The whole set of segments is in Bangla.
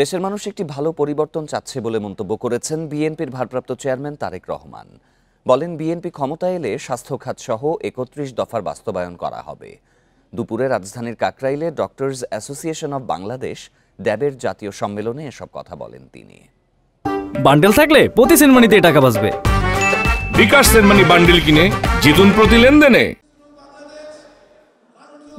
দেশের মানুষ একটি ভালো পরিবর্তন চাচ্ছে বলে মন্তব্য করেছেন বিএনপির ভারপ্রাপ্ত চেয়ারম্যান তারেক রহমান। বলেন, বিএনপি ক্ষমতায় এলে স্বাস্থ্য খাত সহ ৩১ দফার বাস্তবায়ন করা হবে। দুপুরে রাজধানীর কাকরাইলে ডক্টরস অ্যাসোসিয়েশন অব বাংলাদেশ ড্যাবের জাতীয় সম্মেলনে এসব কথা বলেন তিনি। বান্ডেল থাকলে প্রতি সেনমানিতে টাকা বাঁচবে। বিকাশ সেনমানি বান্ডেল কিনে জিতুন প্রতি লেনদেনে।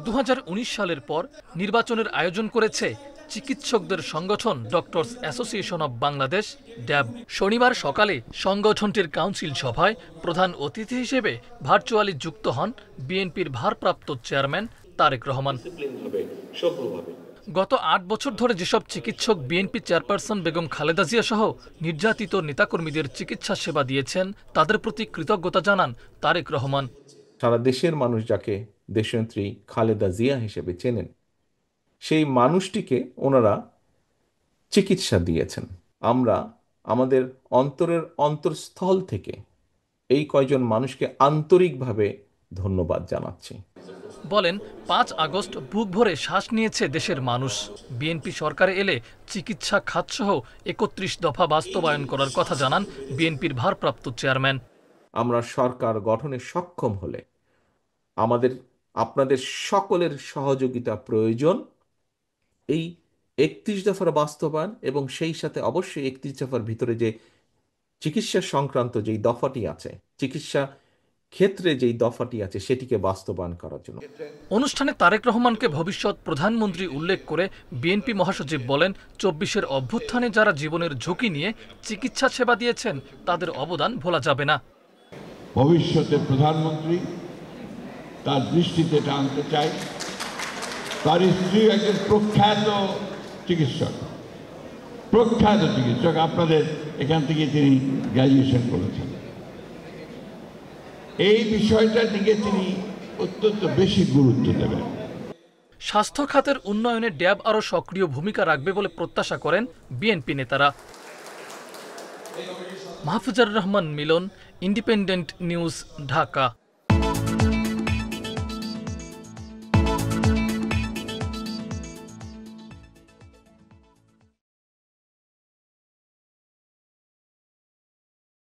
২০১৯ সালের পর নির্বাচনের আয়োজন করেছে চিকিৎসকদের সংগঠন ডক্টরস অ্যাসোসিয়েশন অব বাংলাদেশ ড্যাব। শনিবার সকালে সংগঠনটির কাউন্সিল সভায় প্রধান অতিথি হিসেবে ভার্চুয়ালি যুক্ত হন বিএনপির ভারপ্রাপ্ত চেয়ারম্যান তারেক রহমান। গত ৮ বছর ধরে যেসব চিকিৎসক বিএনপি চেয়ারপারসন বেগম খালেদা জিয়া সহ নির্যাতিত নেতাকর্মীদের চিকিৎসা সেবা দিয়েছেন, তাদের প্রতি কৃতজ্ঞতা জানান তারেক রহমান। সারা দেশের মানুষ যাকে দেশনেত্রী খালেদা জিয়া হিসেবে চেনেন, সেই মানুষটিকে ওনারা চিকিৎসা দিয়েছেন। আমরা আমাদের অন্তরের অন্তঃস্থল থেকে এই কয়জন মানুষকে আন্তরিকভাবে ধন্যবাদ জানাচ্ছি। বলেন, ৫ আগস্ট বুক ভরে শ্বাস নিয়েছে দেশের মানুষ। বিএনপি সরকারে এলে চিকিৎসা খাতসহ ৩১ দফা বাস্তবায়ন করার কথা জানান বিএনপির ভারপ্রাপ্ত চেয়ারম্যান। আমরা সরকার গঠনে সক্ষম হলে আপনাদের সকলের সহযোগিতা প্রয়োজন। এই ৩১ দফার বাস্তবায়ন এবং সেই সাথে অবশ্যই ৩১ দফার ভিতরে যে চিকিৎসা সংক্রান্ত যেই দফাটি আছে, চিকিৎসা ক্ষেত্রে যেই দফাটি আছে, সেটিকে বাস্তবায়ন করার জন্য। অনুষ্ঠানে তারেক রহমানকে ভবিষ্যৎ প্রধানমন্ত্রী উল্লেখ করে বিএনপি মহাসচিব বলেন, ২৪-এর অভ্যুত্থানে যারা জীবনের ঝুঁকি নিয়ে চিকিৎসা সেবা দিয়েছেন তাদের অবদান ভোলা যাবে না। ভবিষ্যতের প্রধানমন্ত্রী তার দৃষ্টিতে এটা আনতে চাই। তার স্ত্রী একজন প্রখ্যাত চিকিৎসক, আপনাদের এখান থেকে তিনি গ্র্যাজুয়েশন করেছেন। এই বিষয়টার দিকে তিনি অত্যন্ত বেশি গুরুত্ব দেবেন। স্বাস্থ্য খাতের উন্নয়নে ড্যাব আরও সক্রিয় ভূমিকা রাখবে বলে প্রত্যাশা করেন বিএনপি নেতারা। মাহফুজার রহমান মিলন, ইন্ডিপেন্ডেন্ট নিউজ, ঢাকা।